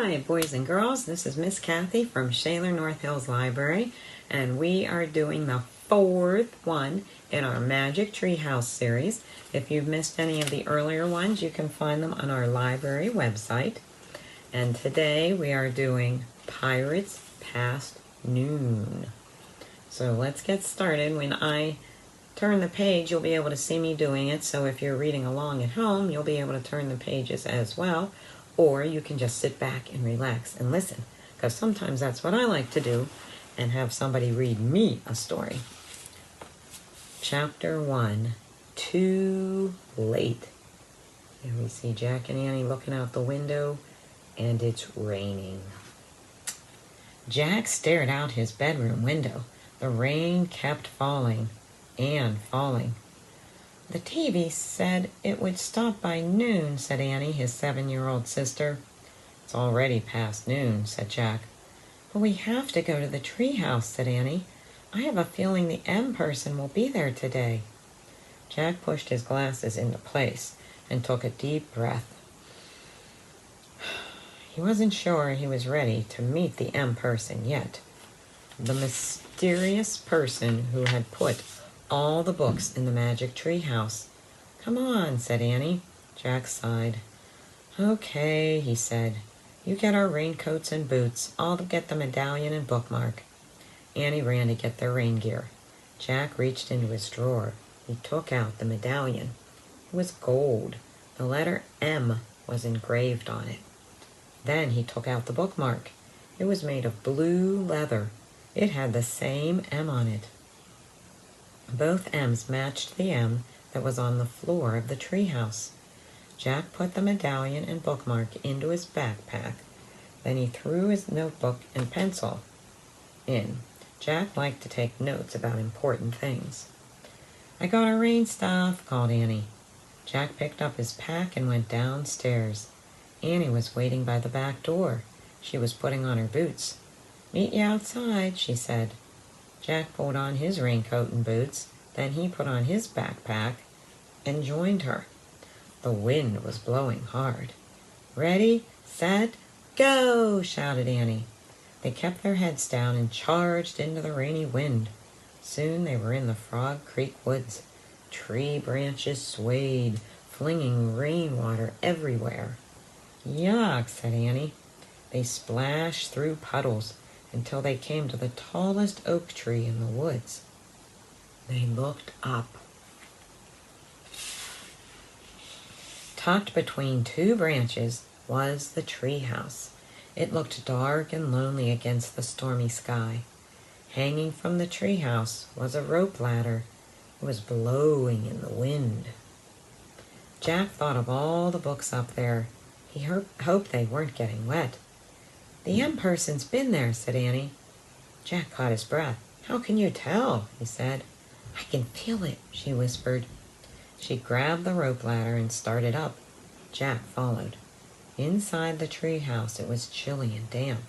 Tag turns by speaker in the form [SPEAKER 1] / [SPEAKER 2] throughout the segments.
[SPEAKER 1] Hi, boys and girls. This is Miss Kathy from Shaler North Hills Library, and we are doing the fourth one in our Magic Treehouse series. If you've missed any of the earlier ones, you can find them on our library website. And today we are doing Pirates Past Noon. So let's get started. When I turn the page, you'll be able to see me doing it. So if you're reading along at home, you'll be able to turn the pages as well. Or you can just sit back and relax and listen, because sometimes that's what I like to do, and have somebody read me a story. Chapter 1, Too Late. Here we see Jack and Annie looking out the window, and it's raining. Jack stared out his bedroom window. The rain kept falling and falling. The TV said it would stop by noon, said Annie, his 7-year-old sister. It's already past noon, said Jack. But we have to go to the treehouse, said Annie. I have a feeling the M person will be there today. Jack pushed his glasses into place and took a deep breath. He wasn't sure he was ready to meet the M person yet. The mysterious person who had put all the books in the magic tree house. Come on, said Annie. Jack sighed. Okay, he said. You get our raincoats and boots. I'll get the medallion and bookmark. Annie ran to get their rain gear. Jack reached into his drawer. He took out the medallion. It was gold. The letter M was engraved on it. Then he took out the bookmark. It was made of blue leather. It had the same M on it. Both M's matched the M that was on the floor of the treehouse. Jack put the medallion and bookmark into his backpack. Then he threw his notebook and pencil in. Jack liked to take notes about important things. I got our rain stuff, called Annie. Jack picked up his pack and went downstairs. Annie was waiting by the back door. She was putting on her boots. Meet you outside, she said. Jack pulled on his raincoat and boots. Then he put on his backpack and joined her. The wind was blowing hard. Ready, set, go, shouted Annie. They kept their heads down and charged into the rainy wind. Soon they were in the Frog Creek woods. Tree branches swayed, flinging rainwater everywhere. Yuck, said Annie. They splashed through puddles until they came to the tallest oak tree in the woods. They looked up. Tucked between two branches was the tree house. It looked dark and lonely against the stormy sky. Hanging from the tree house was a rope ladder. It was blowing in the wind. Jack thought of all the books up there. He hoped they weren't getting wet. The M person's been there, said Annie. Jack caught his breath. How can you tell? He said. I can feel it, she whispered. She grabbed the rope ladder and started up. Jack followed. Inside the tree house it was chilly and damp.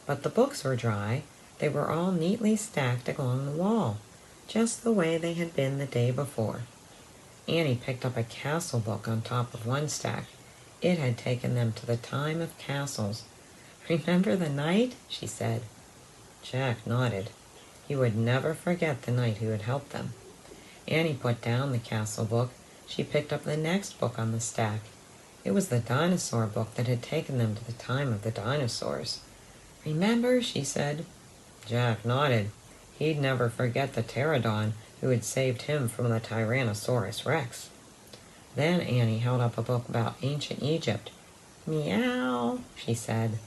[SPEAKER 1] But the books were dry. They were all neatly stacked along the wall, just the way they had been the day before. Annie picked up a castle book on top of one stack. It had taken them to the time of castles. Remember the night? She said. Jack nodded. He would never forget the night he had helped them. Annie put down the castle book. She picked up the next book on the stack. It was the dinosaur book that had taken them to the time of the dinosaurs. Remember? She said. Jack nodded. He'd never forget the pterodon who had saved him from the Tyrannosaurus Rex. Then Annie held up a book about ancient Egypt. Meow, she said.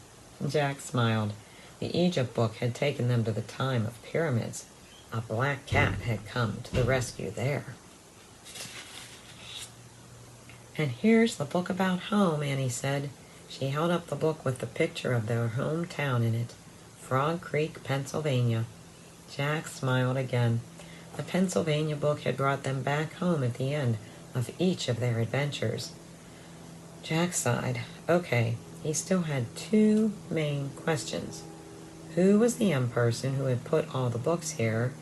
[SPEAKER 1] Jack smiled. The Egypt book had taken them to the time of pyramids. A black cat had come to the rescue there. And here's the book about home, Annie said. She held up the book with the picture of their hometown in it. Frog Creek, Pennsylvania. Jack smiled again. The Pennsylvania book had brought them back home at the end of each of their adventures. Jack sighed. Okay, he still had two main questions. Who was the M person who had put all the books here?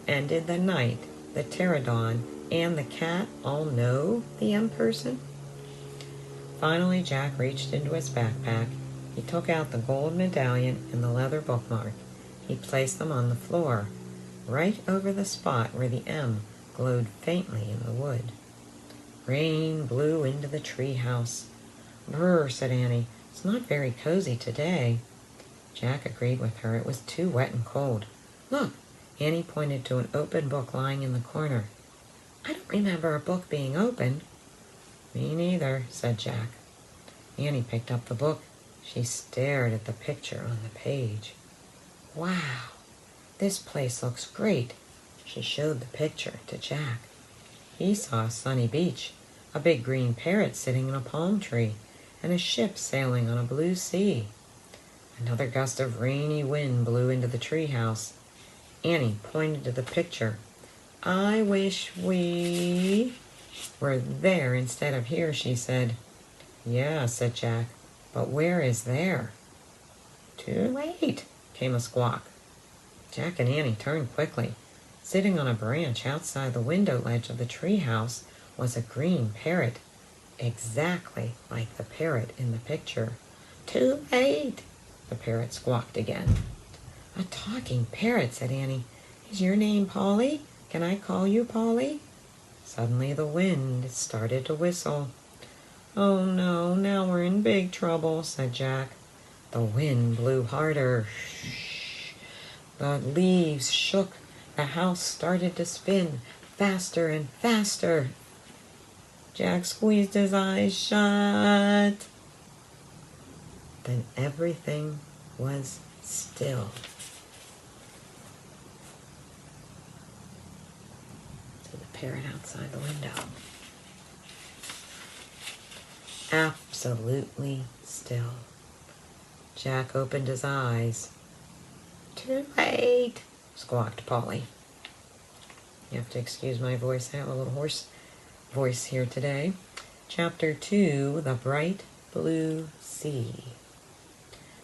[SPEAKER 1] And did the knight, the pterodon, and the cat all know the M person? Finally, Jack reached into his backpack. He took out the gold medallion and the leather bookmark. He placed them on the floor, right over the spot where the M glowed faintly in the wood. Rain blew into the tree house. "Brr," said Annie. "It's not very cozy today." Jack agreed with her. It was too wet and cold. "Look," Annie pointed to an open book lying in the corner. "I don't remember a book being opened." "Me neither," said Jack. Annie picked up the book. She stared at the picture on the page. "Wow, this place looks great." She showed the picture to Jack. He saw a sunny beach, a big green parrot sitting in a palm tree, and a ship sailing on a blue sea. Another gust of rainy wind blew into the treehouse. Annie pointed to the picture. "I wish we were there instead of here," she said. "Yeah," said Jack, "but where is there?" "Too late," came a squawk. Jack and Annie turned quickly. Sitting on a branch outside the window ledge of the treehouse was a green parrot, exactly like the parrot in the picture. "Too late," the parrot squawked again. "A talking parrot," said Annie. "Is your name Polly? Can I call you Polly?" Suddenly the wind started to whistle. "Oh no, now we're in big trouble," said Jack. The wind blew harder. Shh. The leaves shook. The house started to spin faster and faster. Jack squeezed his eyes shut. Then everything was still. See the parrot outside the window. Absolutely still. Jack opened his eyes. "Too late," squawked Polly. You have to excuse my voice. I have a little hoarse voice here today. Chapter 2, The Bright Blue Sea.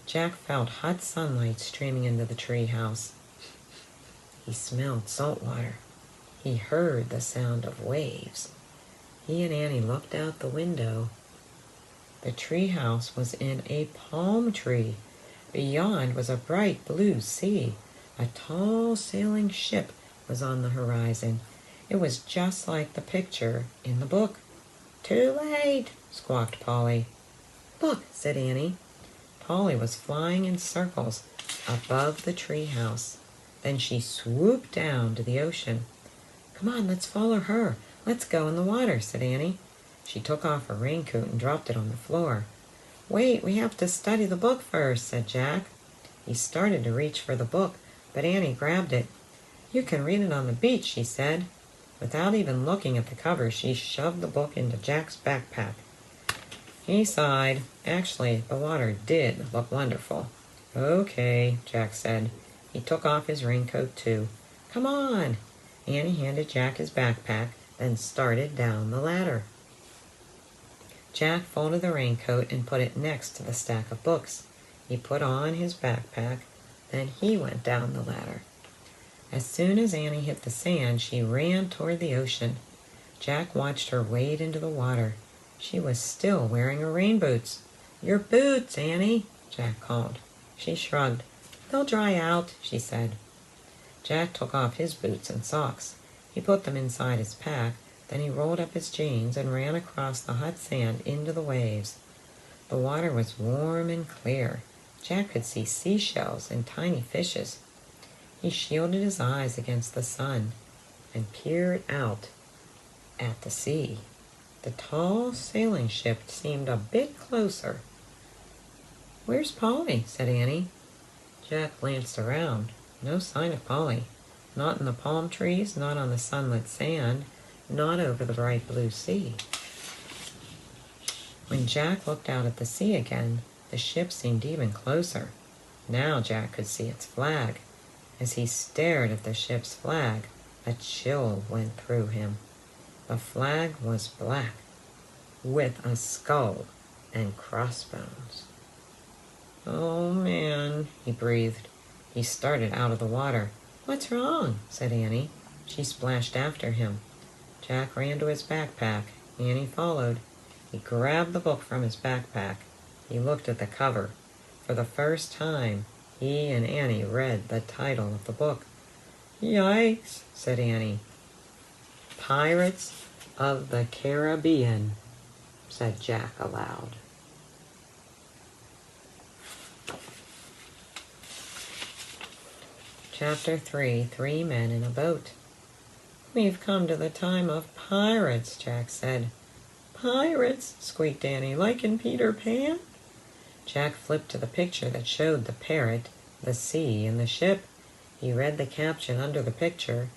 [SPEAKER 1] Jack felt hot sunlight streaming into the treehouse. He smelled salt water. He heard the sound of waves. He and Annie looked out the window. The treehouse was in a palm tree. Beyond was a bright blue sea. A tall sailing ship was on the horizon. It was just like the picture in the book. "Too late," squawked Polly. "Look," said Annie. Polly was flying in circles above the treehouse. Then she swooped down to the ocean. "Come on, let's follow her. Let's go in the water," said Annie. She took off her raincoat and dropped it on the floor. "Wait, we have to study the book first," said Jack. He started to reach for the book, but Annie grabbed it. "You can read it on the beach," she said. Without even looking at the cover, she shoved the book into Jack's backpack. He sighed. Actually, the water did look wonderful. "Okay," Jack said. He took off his raincoat too. "Come on." Annie handed Jack his backpack, then started down the ladder. Jack folded the raincoat and put it next to the stack of books. He put on his backpack, then he went down the ladder. As soon as Annie hit the sand, she ran toward the ocean. Jack watched her wade into the water. She was still wearing her rain boots. "Your boots, Annie," Jack called. She shrugged. "They'll dry out," she said. Jack took off his boots and socks. He put them inside his pack. Then he rolled up his jeans and ran across the hot sand into the waves. The water was warm and clear. Jack could see seashells and tiny fishes. He shielded his eyes against the sun and peered out at the sea. The tall sailing ship seemed a bit closer. "Where's Polly?" said Annie. Jack glanced around. No sign of Polly. Not in the palm trees, not on the sunlit sand, not over the bright blue sea. When Jack looked out at the sea again, the ship seemed even closer. Now Jack could see its flag. As he stared at the ship's flag, a chill went through him. The flag was black, with a skull and crossbones. "Oh, man," he breathed. He started out of the water. "What's wrong?" said Annie. She splashed after him. Jack ran to his backpack. Annie followed. He grabbed the book from his backpack. He looked at the cover. For the first time, he and Annie read the title of the book. "Yikes," said Annie. "Pirates of the Caribbean," said Jack aloud. Chapter 3, 3 Men in a Boat. "We've come to the time of pirates," Jack said. "Pirates?" squeaked Annie, "like in Peter Pan?" Jack flipped to the picture that showed the parrot, the sea, and the ship. He read the caption under the picture.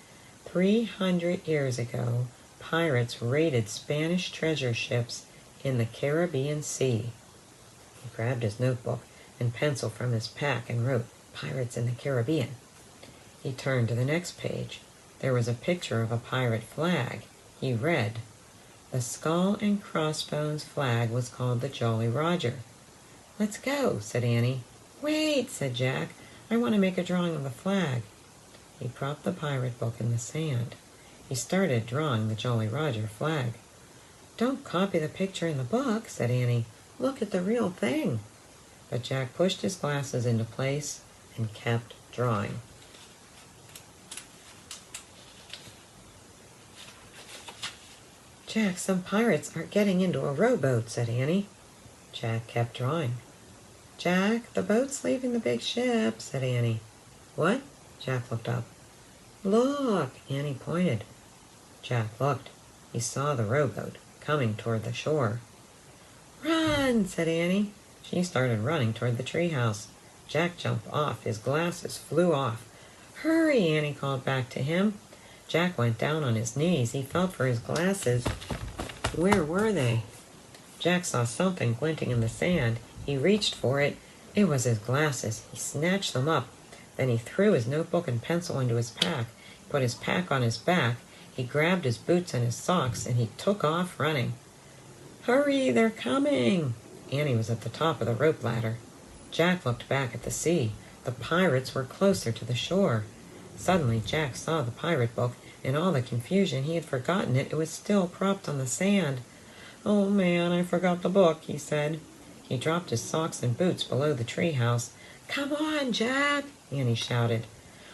[SPEAKER 1] 300 years ago, pirates raided Spanish treasure ships in the Caribbean Sea. He grabbed his notebook and pencil from his pack and wrote, "Pirates in the Caribbean." He turned to the next page. There was a picture of a pirate flag. He read, "The skull and crossbones flag was called the Jolly Roger." "Let's go," said Annie. "Wait," said Jack. "I want to make a drawing of the flag." He propped the pirate book in the sand. He started drawing the Jolly Roger flag. "Don't copy the picture in the book," said Annie. "Look at the real thing." But Jack pushed his glasses into place and kept drawing. "Jack, some pirates are getting into a rowboat," said Annie. Jack kept drawing. "Jack, the boat's leaving the big ship," said Annie. "What?" Jack looked up. "Look," Annie pointed. Jack looked. He saw the rowboat coming toward the shore. "Run," said Annie. She started running toward the treehouse. Jack jumped off. His glasses flew off. "Hurry," Annie called back to him. Jack went down on his knees. He felt for his glasses. Where were they? Jack saw something glinting in the sand. He reached for it. It was his glasses. He snatched them up. Then he threw his notebook and pencil into his pack, put his pack on his back. He grabbed his boots and his socks, and he took off running. "Hurry, they're coming!" Annie was at the top of the rope ladder. Jack looked back at the sea. The pirates were closer to the shore. Suddenly Jack saw the pirate book. In all the confusion, he had forgotten it. It was still propped on the sand. "Oh, man, I forgot the book," he said. He dropped his socks and boots below the treehouse. "Come on, Jack," Annie shouted.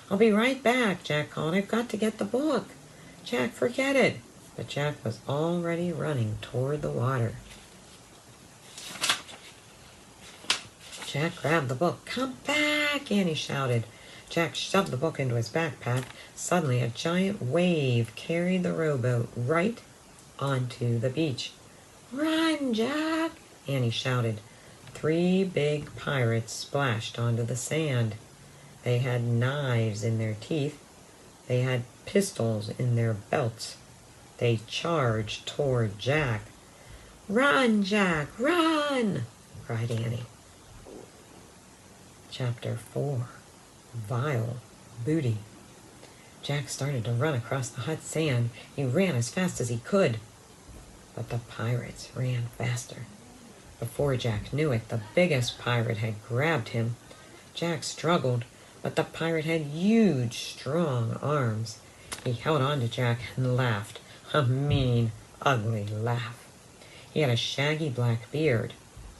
[SPEAKER 1] "I'll be right back," Jack called. "I've got to get the book." "Jack, forget it." But Jack was already running toward the water. Jack grabbed the book. "Come back," Annie shouted. Jack shoved the book into his backpack. Suddenly, a giant wave carried the rowboat right onto the beach. "Run, Jack," Annie shouted. 3 big pirates splashed onto the sand. They had knives in their teeth. They had pistols in their belts. They charged toward Jack. "Run, Jack, run!" cried Annie. Chapter 4, Vile Booty. Jack started to run across the hot sand. He ran as fast as he could. But the pirates ran faster. Before Jack knew it, the biggest pirate had grabbed him. Jack struggled, but the pirate had huge, strong arms. He held on to Jack and laughed, a mean, ugly laugh. He had a shaggy black beard.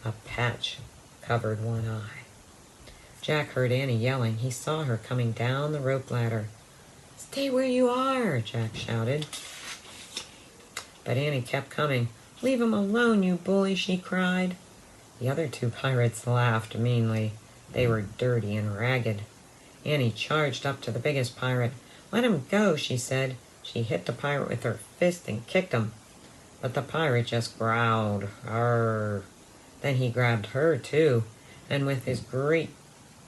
[SPEAKER 1] A patch covered one eye. Jack heard Annie yelling. He saw her coming down the rope ladder. "Stay where you are," Jack shouted. But Annie kept coming. "Leave him alone, you bully," she cried. The other 2 pirates laughed meanly. They were dirty and ragged. Annie charged up to the biggest pirate. "Let him go," she said. She hit the pirate with her fist and kicked him. But the pirate just growled. "Arr!" Then he grabbed her, too, and with his great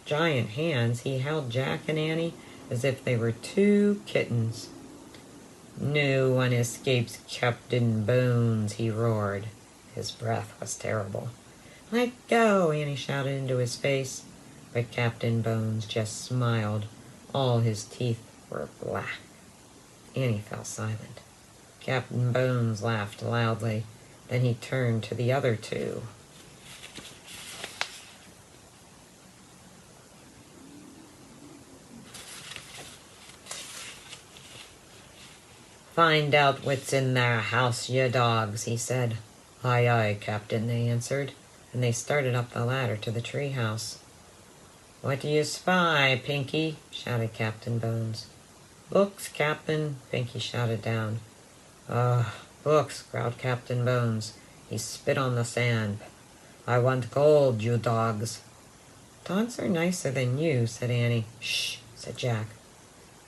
[SPEAKER 1] giant hands, he held Jack and Annie as if they were 2 kittens. "No one escapes Captain Bones," he roared. His breath was terrible. "Let go," Annie shouted into his face. But Captain Bones just smiled. All his teeth were black. Annie fell silent. Captain Bones laughed loudly. Then he turned to the other 2. "Find out what's in their house, ye dogs," he said. "Aye, aye, Captain," they answered. and they started up the ladder to the treehouse. "What do you spy, Pinky?" shouted Captain Bones. "Books, Captain," Pinky shouted down. "Ugh, books," growled Captain Bones. He spit on the sand. "I want gold, you dogs." "Dogs are nicer than you," said Annie. "Shh," said Jack.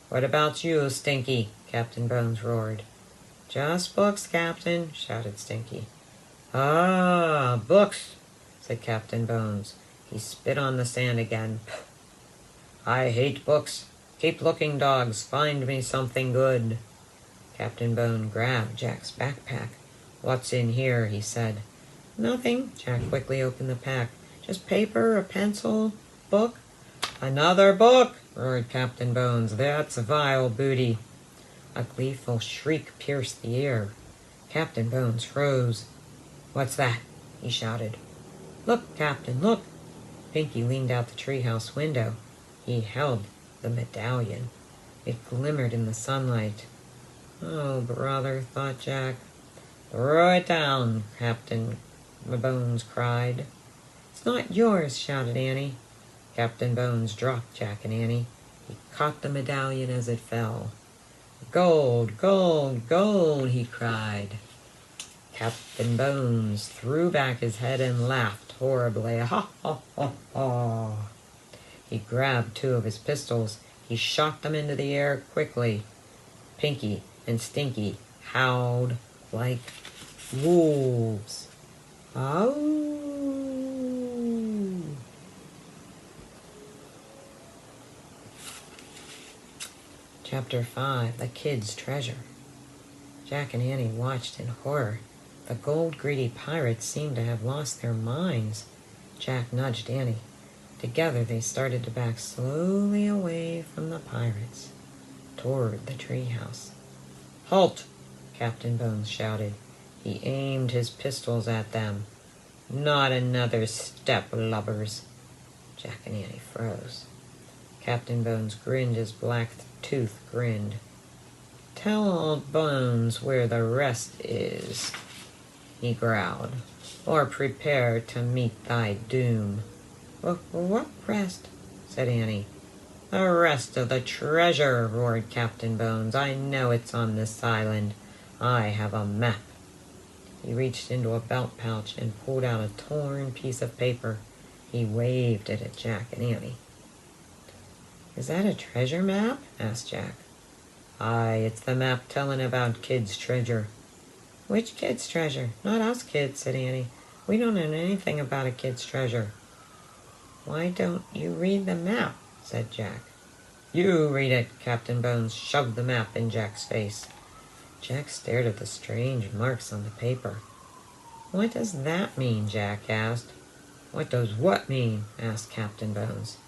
[SPEAKER 1] "What about you, Stinky?" Captain Bones roared. "Just books, Captain," shouted Stinky. "Ah, books," said Captain Bones. He spit on the sand again. "I hate books. Keep looking, dogs. Find me something good." Captain Bone grabbed Jack's backpack. "What's in here?" he said. "Nothing." Jack quickly opened the pack. "Just paper, a pencil, book." "Another book!" roared Captain Bones. "That's vile booty." A gleeful shriek pierced the air. Captain Bones froze. "What's that?" he shouted. "Look, Captain, look!" Pinky leaned out the treehouse window. He held the medallion. It glimmered in the sunlight. "Oh, brother," thought Jack. "Throw it down," Captain Bones cried. "It's not yours," shouted Annie. Captain Bones dropped Jack and Annie. He caught the medallion as it fell. "Gold, gold, gold," he cried. Captain Bones threw back his head and laughed horribly. "Ha, ha, ha, ha." He grabbed two of his pistols. He shot them into the air quickly. Pinky and Stinky howled like wolves. "Ow!" Chapter 5, The Kid's Treasure. Jack and Annie watched in horror. The gold-greedy pirates seemed to have lost their minds. Jack nudged Annie. Together they started to back slowly away from the pirates, toward the treehouse. "Halt!" Captain Bones shouted. He aimed his pistols at them. "Not another step, lubbers." Jack and Annie froze. Captain Bones grinned his black tooth grinned. "Tell old Bones where the rest is," he growled, "or prepare to meet thy doom." What rest?" said Annie. "The rest of the treasure," roared Captain Bones. "I know it's on this island. I have a map." He reached into a belt pouch and pulled out a torn piece of paper. He waved it at Jack and Annie. "Is that a treasure map?" asked Jack. "Aye, it's the map telling about Kid's treasure." "Which kid's treasure?" "Not us kids," said Annie. "We don't know anything about a kid's treasure." "Why don't you read the map?" said Jack. "You read it." Captain Bones shoved the map in Jack's face. Jack stared at the strange marks on the paper. "What does that mean?" Jack asked. "What does what mean?" asked Captain Bones.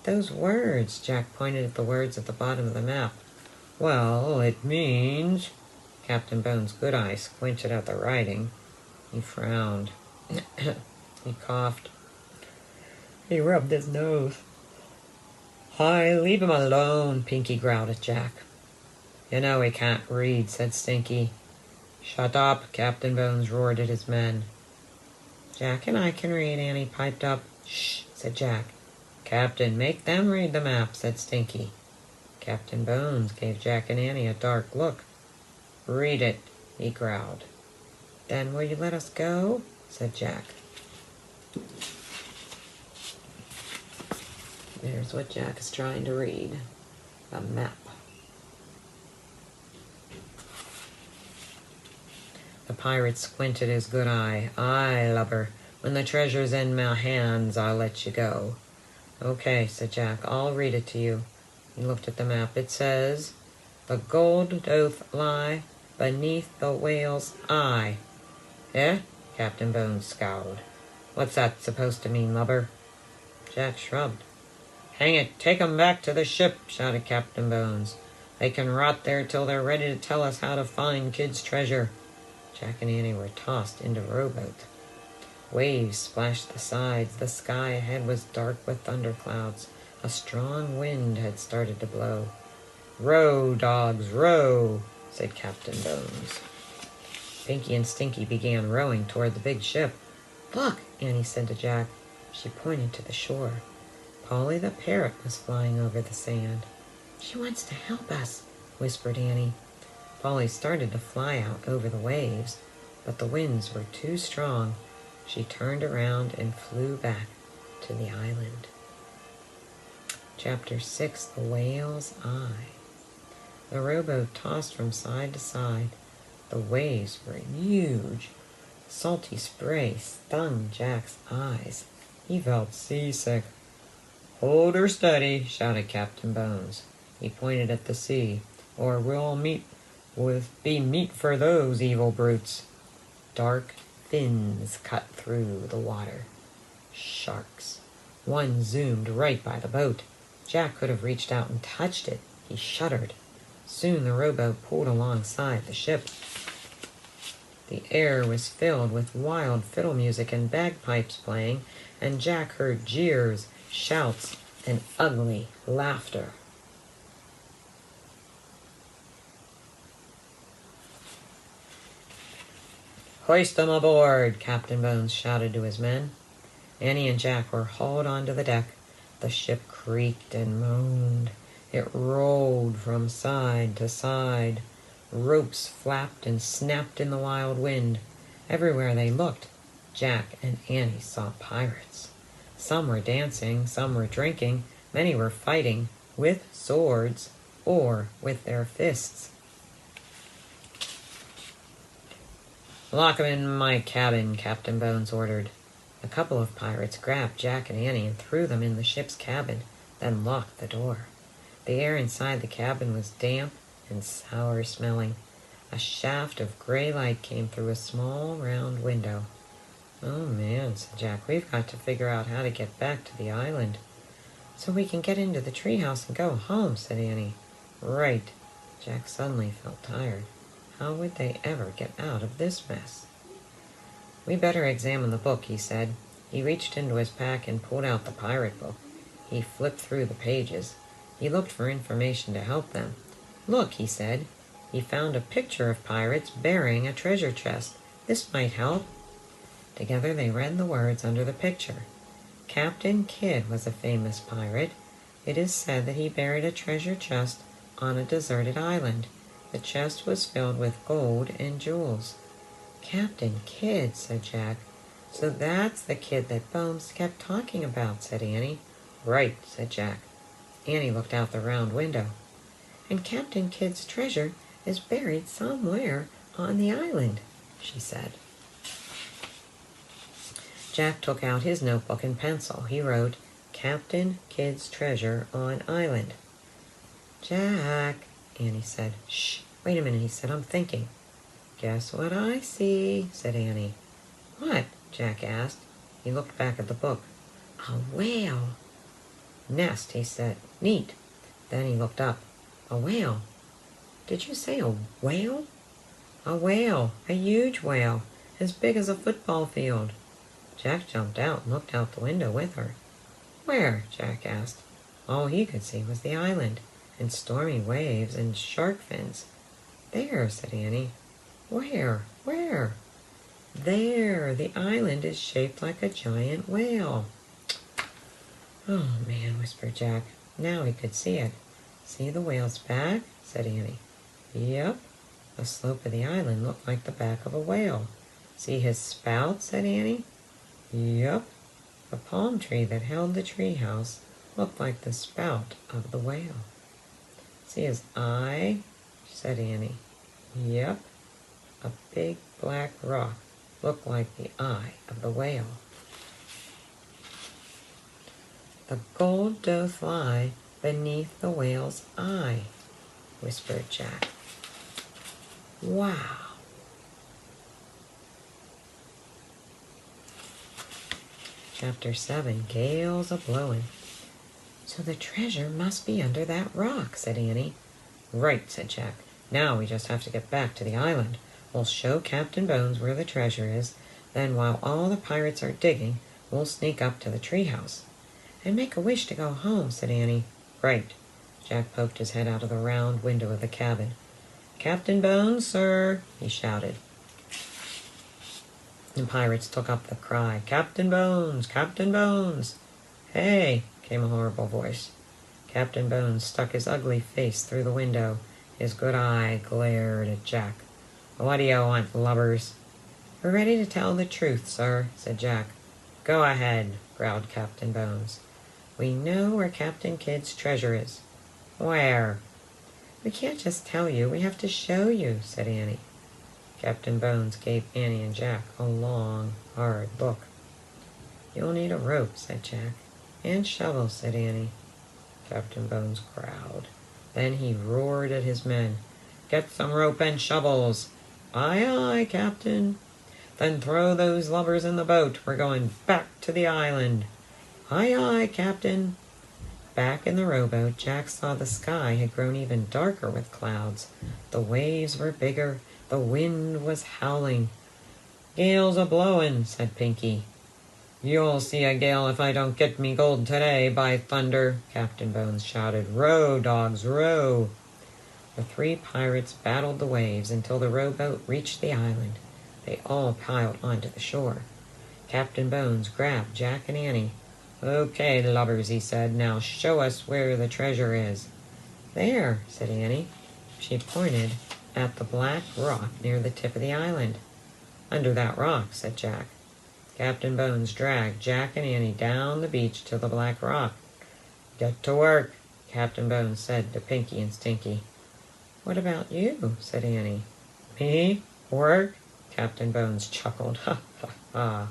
[SPEAKER 1] "Those words." Jack pointed at the words at the bottom of the map. "Well, it means—" Captain Bones' good eye squinted at the writing. He frowned. He coughed. He rubbed his nose. "Hi, leave him alone," Pinky growled at Jack. "You know he can't read," said Stinky. "Shut up," Captain Bones roared at his men. "Jack and I can read," Annie piped up. "Shh," said Jack. "Captain, make them read the map," said Stinky. Captain Bones gave Jack and Annie a dark look. "Read it," he growled. "Then will you let us go?" said Jack. There's what Jack is trying to read. A map. The pirate squinted his good eye. "Aye, lubber. When the treasure's in my hands, I'll let you go." "Okay," said Jack. "I'll read it to you." He looked at the map. "It says, 'The gold doth lie beneath the whale's eye.'" "Eh?" Captain Bones scowled. "What's that supposed to mean, lubber?" Jack shrugged. "Hang it, take 'em back to the ship," shouted Captain Bones. "They can rot there till they're ready to tell us how to find Kid's treasure." Jack and Annie were tossed into a rowboat. Waves splashed the sides. The sky ahead was dark with thunderclouds. A strong wind had started to blow. "Row, dogs, row," said Captain Bones. Pinky and Stinky began rowing toward the big ship. Look, Annie said to Jack. She pointed to the shore. Polly the parrot was flying over the sand. She wants to help us, whispered Annie. Polly started to fly out over the waves, but the winds were too strong. She turned around and flew back to the island. Chapter 6, The Whale's Eye. The rowboat tossed from side to side. The waves were huge. Salty spray stung Jack's eyes. He felt seasick. Hold her steady, shouted Captain Bones. He pointed at the sea. Or we'll be meat for those evil brutes. Dark fins cut through the water. Sharks. One zoomed right by the boat. Jack could have reached out and touched it. He shuddered. Soon the rowboat pulled alongside the ship. The air was filled with wild fiddle music and bagpipes playing, and Jack heard jeers, shouts, and ugly laughter. Hoist them aboard, Captain Bones shouted to his men. Annie and Jack were hauled onto the deck. The ship creaked and moaned. It rolled from side to side. Ropes flapped and snapped in the wild wind. Everywhere they looked, Jack and Annie saw pirates. Some were dancing, some were drinking, many were fighting with swords or with their fists. Lock 'em in my cabin, Captain Bones ordered. A couple of pirates grabbed Jack and Annie and threw them in the ship's cabin, then locked the door. The air inside the cabin was damp and sour-smelling. A shaft of gray light came through a small, round window. Oh, man, said Jack, we've got to figure out how to get back to the island. So we can get into the treehouse and go home, said Annie. Right. Jack suddenly felt tired. How would they ever get out of this mess? We better examine the book, he said. He reached into his pack and pulled out the pirate book. He flipped through the pages. He looked for information to help them. Look, he said. He found a picture of pirates bearing a treasure chest. This might help. Together they read the words under the picture. Captain Kidd was a famous pirate. It is said that he buried a treasure chest on a deserted island. The chest was filled with gold and jewels. Captain Kidd, said Jack. So that's the kid that Bones kept talking about, said Annie. Right, said Jack. Annie looked out the round window. And Captain Kidd's treasure is buried somewhere on the island, she said. Jack took out his notebook and pencil. He wrote, Captain Kidd's treasure on island. Jack, Annie said. Shh, wait a minute, he said. I'm thinking. Guess what I see, said Annie. What? Jack asked. He looked back at the book. A whale. Nest, he said. Neat. Then he looked up. A whale. Did you say a whale? A whale. A huge whale. As big as a football field. Jack jumped out and looked out the window with her. Where? Jack asked. All he could see was the island, and stormy waves and shark fins. There, said Annie. Where? Where? There, the island is shaped like a giant whale. Oh, man, whispered Jack. Now he could see it. See the whale's back? Said Annie. Yep. The slope of the island looked like the back of a whale. See his spout? Said Annie. Yep. The palm tree that held the treehouse looked like the spout of the whale. See his eye? Said Annie. Yep. A big black rock looked like the eye of the whale. The gold doth lie beneath the whale's eye, whispered Jack. Wow. Chapter 7, Gales a-blowin'. So the treasure must be under that rock, said Annie. Right, said Jack. Now we just have to get back to the island. We'll show Captain Bones where the treasure is. Then while all the pirates are digging, we'll sneak up to the treehouse. And make a wish to go home, said Annie. Right. Jack poked his head out of the round window of the cabin. Captain Bones, sir, he shouted. The pirates took up the cry, "Captain Bones! Captain Bones!" "Hey!" came a horrible voice. Captain Bones stuck his ugly face through the window. His good eye glared at Jack. "What do you want, lubbers?" "We're ready to tell the truth, sir," said Jack. "Go ahead," growled Captain Bones. "We know where Captain Kidd's treasure is." "Where?" "We can't just tell you, we have to show you," said Annie. Captain Bones gave Annie and Jack a long, hard look. "You'll need a rope," said Jack. "And shovels," said Annie. Captain Bones growled. Then he roared at his men. "Get some rope and shovels." "Aye, aye, Captain." "Then throw those lubbers in the boat. We're going back to the island." "Aye, aye, Captain." Back in the rowboat, Jack saw the sky had grown even darker with clouds. The waves were bigger. The wind was howling. "Gale's a-blowin'," said Pinky. "You'll see a gale if I don't get me gold today, by thunder!" Captain Bones shouted. "Row, dogs, row!" The three pirates battled the waves until the rowboat reached the island. They all piled onto the shore. Captain Bones grabbed Jack and Annie. "Okay, lubbers," he said, "now show us where the treasure is." "There," said Annie. She pointed at the black rock near the tip of the island. "Under that rock," said Jack. Captain Bones dragged Jack and Annie down the beach to the black rock. "Get to work," Captain Bones said to Pinky and Stinky. "What about you?" said Annie. "Me? Work?" Captain Bones chuckled. "Ha, ha, ha."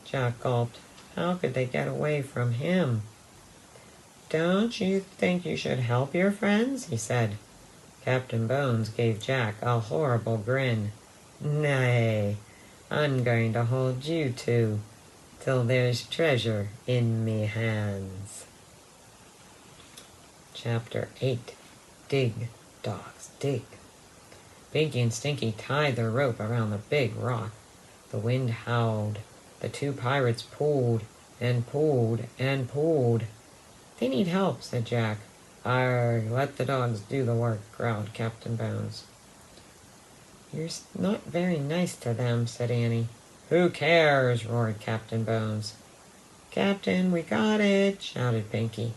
[SPEAKER 1] Jack gulped. How could they get away from him? "Don't you think you should help your friends?" he said. Captain Bones gave Jack a horrible grin. "Nay, I'm going to hold you two till there's treasure in me hands." Chapter 8. Dig, dogs, dig. Pinky and Stinky tied their rope around the big rock. The wind howled. The two pirates pulled and pulled and pulled. "They need help," said Jack. "Arr, let the dogs do the work," growled Captain Bones. "You're not very nice to them," said Annie. "Who cares?" roared Captain Bones. "Captain, we got it!" shouted Pinky.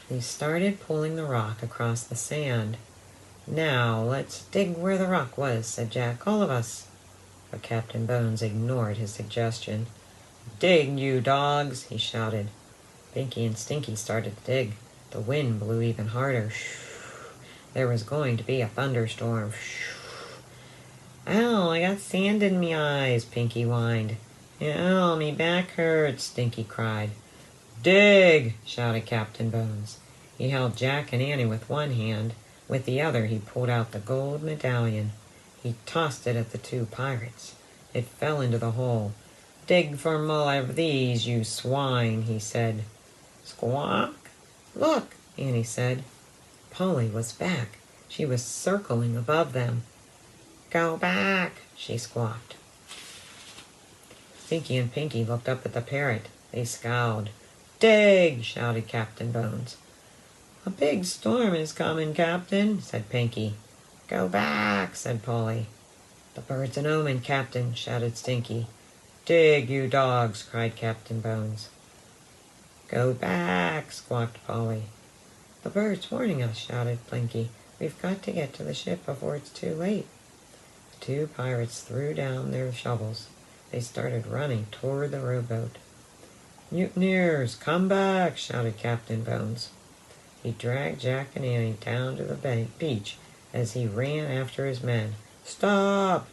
[SPEAKER 1] They started pulling the rock across the sand. "Now, let's dig where the rock was," said Jack. "All of us." But Captain Bones ignored his suggestion. "Dig, you dogs!" he shouted. Pinky and Stinky started to dig. The wind blew even harder. There was going to be a thunderstorm. "Ow, I got sand in me eyes," Pinky whined. "Ow, me back hurts," Stinky cried. "Dig!" shouted Captain Bones. He held Jack and Annie with one hand. With the other he pulled out the gold medallion. He tossed it at the two pirates. It fell into the hole. "Dig for more of these, you swine," he said. "Squawk!" "Look," Annie said. Polly was back. She was circling above them. "Go back," she squawked. Stinky and Pinky looked up at the parrot. They scowled. "Dig!" shouted Captain Bones. "A big storm is coming, Captain," said Pinky. "Go back," said Polly. "The bird's an omen, Captain," shouted Stinky. "Dig, you dogs," cried Captain Bones. "Go back," squawked Polly. "The bird's warning us," shouted Pinky. "We've got to get to the ship before it's too late." The two pirates threw down their shovels. They started running toward the rowboat. "Mutineers, come back," shouted Captain Bones. He dragged Jack and Annie down to the beach as he ran after his men. "Stop!"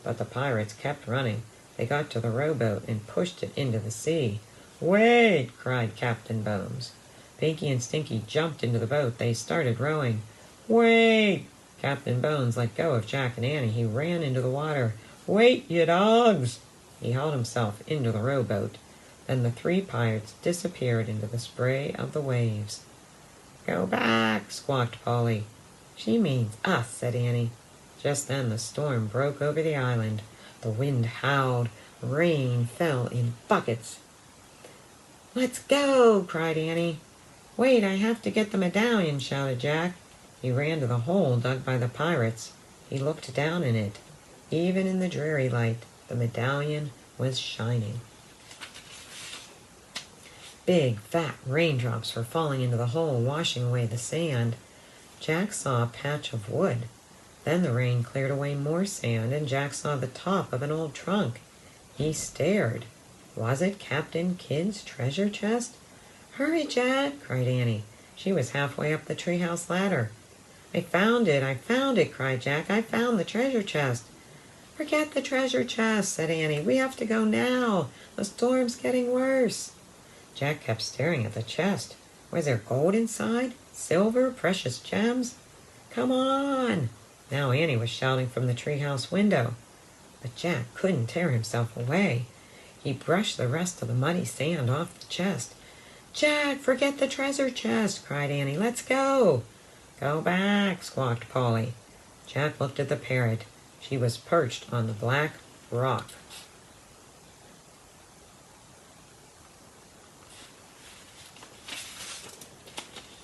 [SPEAKER 1] But the pirates kept running. They got to the rowboat and pushed it into the sea. "Wait!" cried Captain Bones. Pinky and Stinky jumped into the boat. They started rowing. "Wait!" Captain Bones let go of Jack and Annie. He ran into the water. "Wait, you dogs!" He hauled himself into the rowboat. Then the three pirates disappeared into the spray of the waves. "Go back," squawked Polly. "She means us," said Annie. Just then the storm broke over the island. The wind howled. Rain fell in buckets. "Let's go!" cried Annie. "Wait, I have to get the medallion," shouted Jack. He ran to the hole dug by the pirates. He looked down in it. Even in the dreary light, the medallion was shining. Big, fat raindrops were falling into the hole, washing away the sand. Jack saw a patch of wood. Then the rain cleared away more sand, and Jack saw the top of an old trunk. He stared. Was it Captain Kidd's treasure chest? "Hurry, Jack!" cried Annie. She was halfway up the treehouse ladder. I found it!" cried Jack. "I found the treasure chest." "Forget the treasure chest," said Annie. "We have to go now. The storm's getting worse." Jack kept staring at the chest. Was there gold inside? Silver? Precious gems? "Come on!" Now Annie was shouting from the treehouse window. But Jack couldn't tear himself away. He brushed the rest of the muddy sand off the chest. "Jack, forget the treasure chest!" cried Annie. "Let's go!" "Go back!" squawked Polly. Jack looked at the parrot. She was perched on the black rock.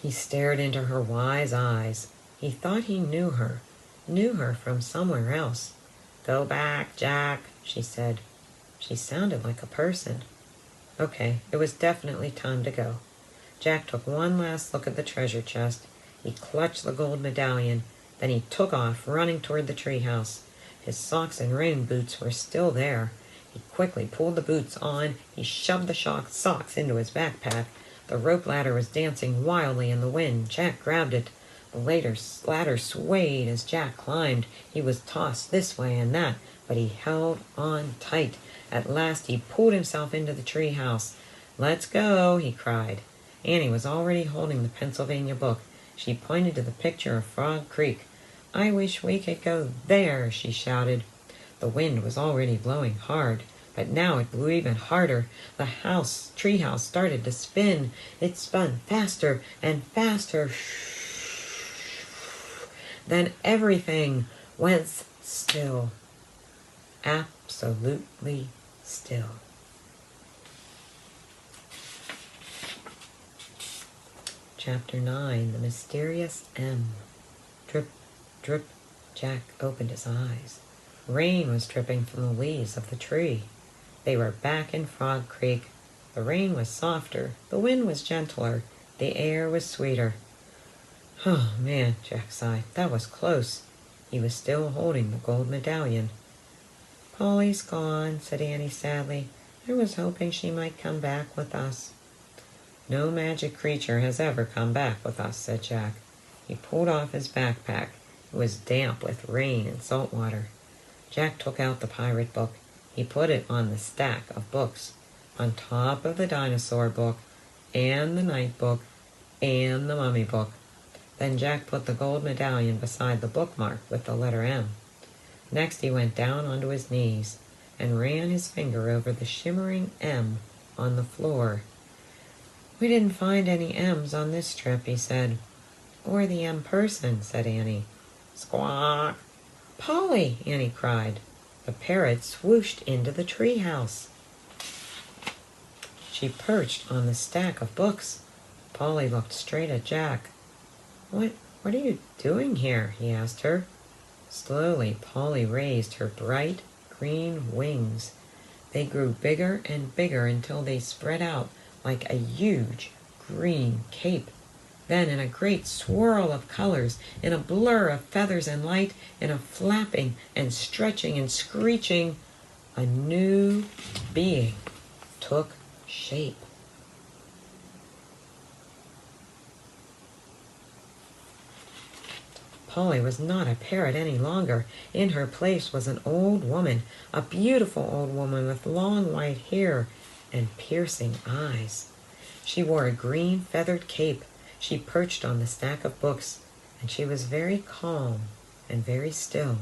[SPEAKER 1] He stared into her wise eyes. He thought he knew her from somewhere else. "Go back, Jack," she said. She sounded like a person. Okay, it was definitely time to go. Jack took one last look at the treasure chest. He clutched the gold medallion. Then he took off, running toward the treehouse. His socks and rain boots were still there. He quickly pulled the boots on. He shoved the socks into his backpack. The rope ladder was dancing wildly in the wind. Jack grabbed it. The ladder swayed as Jack climbed. He was tossed this way and that, but he held on tight. At last he pulled himself into the treehouse. "Let's go," he cried. Annie was already holding the Pennsylvania book. She pointed to the picture of Frog Creek. "I wish we could go there," she shouted. The wind was already blowing hard, but now it blew even harder. The treehouse started to spin. It spun faster and faster. Then everything went still. Absolutely still. Chapter 9, The Mysterious M. Drip, drip, Jack opened his eyes. Rain was dripping from the leaves of the tree. They were back in Frog Creek. The rain was softer, the wind was gentler, the air was sweeter. "Oh, man," Jack sighed. "That was close." He was still holding the gold medallion. "Polly's gone," said Annie sadly. "I was hoping she might come back with us." "No magic creature has ever come back with us," said Jack. He pulled off his backpack. It was damp with rain and salt water. Jack took out the pirate book. He put it on the stack of books, on top of the dinosaur book, and the night book, and the mummy book. Then Jack put the gold medallion beside the bookmark with the letter M. Next he went down onto his knees and ran his finger over the shimmering M on the floor. "We didn't find any M's on this trip," he said. "Or the M person," said Annie. "Squawk!" "Polly!" Annie cried. The parrot swooshed into the treehouse. She perched on the stack of books. Polly looked straight at Jack. What are you doing here?" he asked her. Slowly, Polly raised her bright green wings. They grew bigger and bigger until they spread out like a huge green cape. Then, in a great swirl of colors, in a blur of feathers and light, in a flapping and stretching and screeching, a new being took shape. Polly was not a parrot any longer. In her place was an old woman, a beautiful old woman with long white hair and piercing eyes. She wore a green feathered cape. She perched on the stack of books, and she was very calm and very still.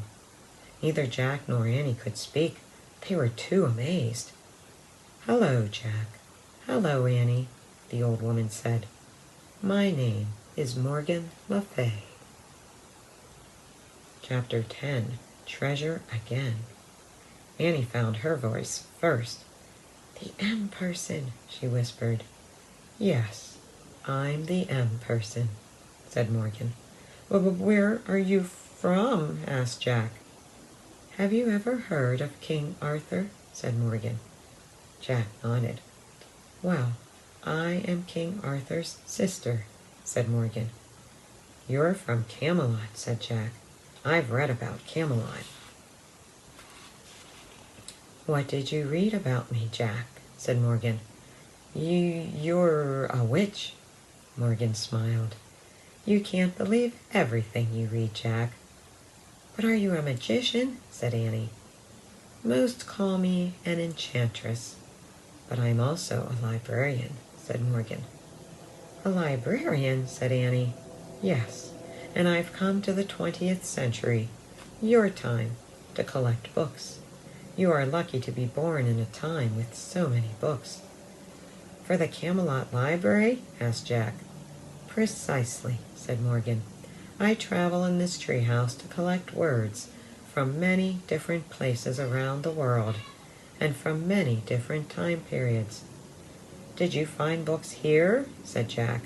[SPEAKER 1] Neither Jack nor Annie could speak. They were too amazed. "Hello, Jack. Hello, Annie," the old woman said. "My name is Morgan Le Fay." Chapter 10, Treasure Again. Annie found her voice first. "The M person," she whispered. "Yes, I'm the M person," said Morgan. Well, but where are you from? Asked Jack. Have you ever heard of King Arthur? Said Morgan. Jack nodded. Well, I am King Arthur's sister, said Morgan. You're from Camelot, said Jack. I've read about Camelot. What did you read about me, Jack? Said Morgan. You're a witch. Morgan smiled. You can't believe everything you read, Jack. But are you a magician? Said Annie. Most call me an enchantress, but I'm also a librarian, said Morgan. A librarian, said Annie. Yes, and I've come to the 20th century, your time, to collect books. You are lucky to be born in a time with so many books. For the Camelot Library? Asked Jack. Precisely, said Morgan. I travel in this treehouse to collect words from many different places around the world and from many different time periods. Did you find books here? Said Jack.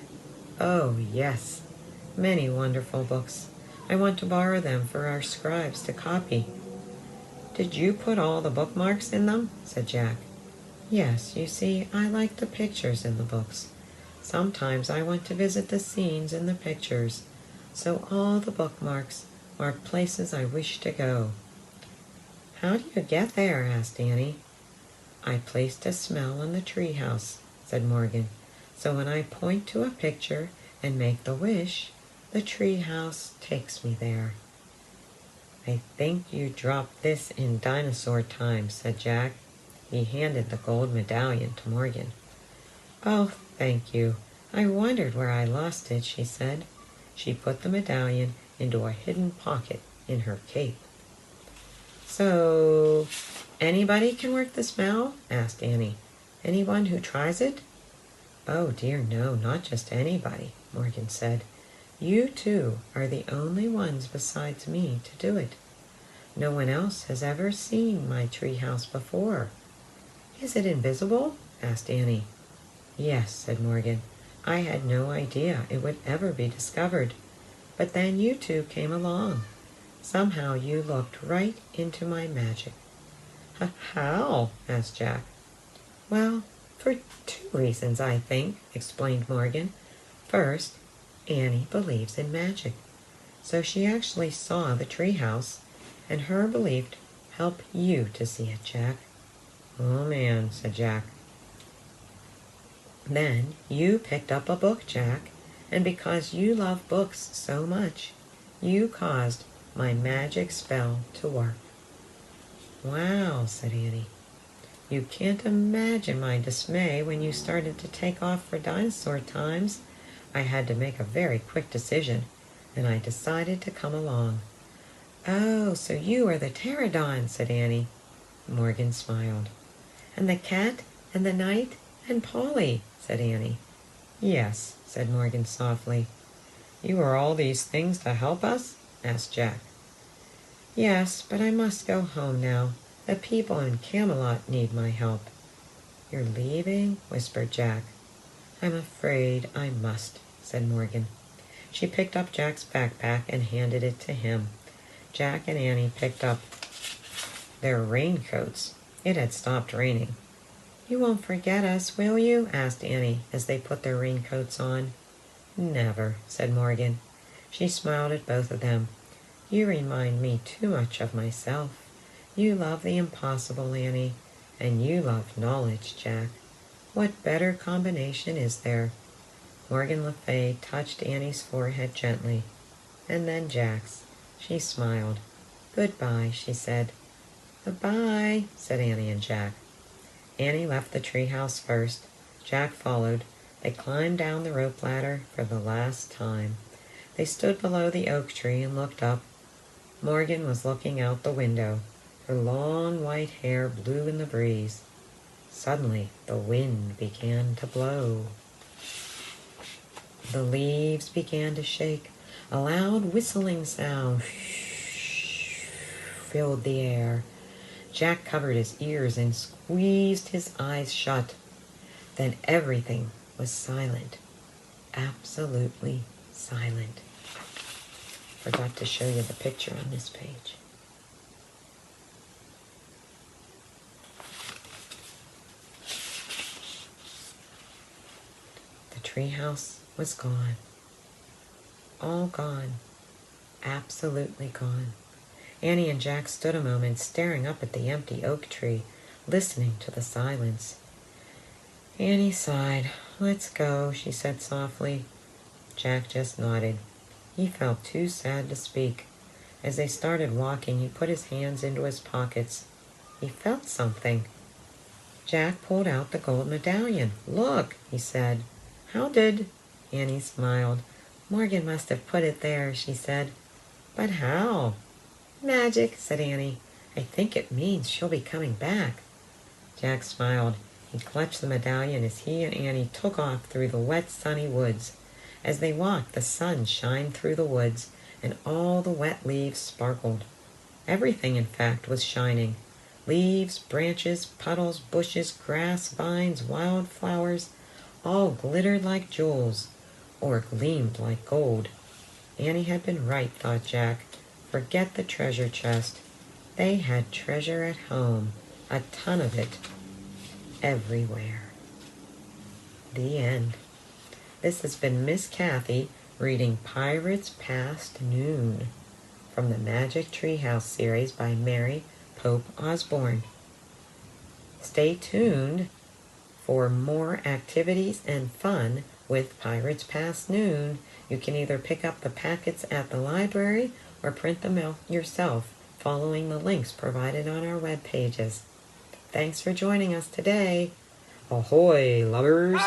[SPEAKER 1] Oh, yes, many wonderful books. I want to borrow them for our scribes to copy. Did you put all the bookmarks in them? Said Jack. Yes, you see, I like the pictures in the books. Sometimes I want to visit the scenes in the pictures, so all the bookmarks mark places I wish to go. How do you get there? Asked Annie. I placed a smell in the treehouse, said Morgan, so when I point to a picture and make the wish, the treehouse takes me there. I think you dropped this in dinosaur time, said Jack. He handed the gold medallion to Morgan. Oh, thank you. I wondered where I lost it, she said. She put the medallion into a hidden pocket in her cape. So, anybody can work the spell? Asked Annie. Anyone who tries it? Oh dear no, not just anybody, Morgan said. You two are the only ones besides me to do it. No one else has ever seen my treehouse before. Is it invisible? Asked Annie. Yes, said Morgan. I had no idea it would ever be discovered. But then you two came along. Somehow you looked right into my magic. How? Asked Jack. Well, for 2 reasons, I think, explained Morgan. First, Annie believes in magic, so she actually saw the treehouse, and her belief helped you to see it, Jack. Oh, man, said Jack. Then you picked up a book, Jack, and because you love books so much, you caused my magic spell to work. Wow, said Annie. You can't imagine my dismay when you started to take off for dinosaur times. I had to make a very quick decision, and I decided to come along. Oh, so you are the pterodon, said Annie. Morgan smiled. And the cat, and the knight, and Polly, said Annie. Yes, said Morgan softly. You are all these things to help us? Asked Jack. Yes, but I must go home now. The people in Camelot need my help. You're leaving? Whispered Jack. I'm afraid I must, said Morgan. She picked up Jack's backpack and handed it to him. Jack and Annie picked up their raincoats. It had stopped raining. You won't forget us, will you? Asked Annie as they put their raincoats on. Never, said Morgan. She smiled at both of them. You remind me too much of myself. You love the impossible, Annie, and you love knowledge, Jack. What better combination is there? Morgan Le Fay touched Annie's forehead gently, and then Jack's. She smiled. Goodbye, she said. Goodbye, said Annie and Jack. Annie left the treehouse first. Jack followed. They climbed down the rope ladder for the last time. They stood below the oak tree and looked up. Morgan was looking out the window. Her long white hair blew in the breeze. Suddenly, the wind began to blow. The leaves began to shake. A loud whistling sound filled the air. Jack covered his ears and squeezed his eyes shut. Then everything was silent. Absolutely silent. forgot to show you the picture on this page. The treehouse was gone. All gone. Absolutely gone. Annie and Jack stood a moment staring up at the empty oak tree, listening to the silence. Annie sighed. "Let's go," she said softly. Jack just nodded. He felt too sad to speak. As they started walking, he put his hands into his pockets. He felt something. Jack pulled out the gold medallion. "Look," he said. "How did—" Annie smiled. "Morgan must have put it there," she said. "But how?" "Magic," said Annie. "I think it means she'll be coming back." Jack smiled. He clutched the medallion as he and Annie took off through the wet, sunny woods. As they walked, the sun shined through the woods, and all the wet leaves sparkled. Everything, in fact, was shining. Leaves, branches, puddles, bushes, grass, vines, wild flowers, all glittered like jewels, or gleamed like gold. Annie had been right, thought Jack. Forget the treasure chest. They had treasure at home, a ton of it, everywhere. The end. This has been Miss Kathy reading Pirates Past Noon from the Magic Treehouse series by Mary Pope Osborne. Stay tuned for more activities and fun with Pirates Past Noon. You can either pick up the packets at the library or print them out yourself, following the links provided on our web pages. Thanks for joining us today. Ahoy, lovers!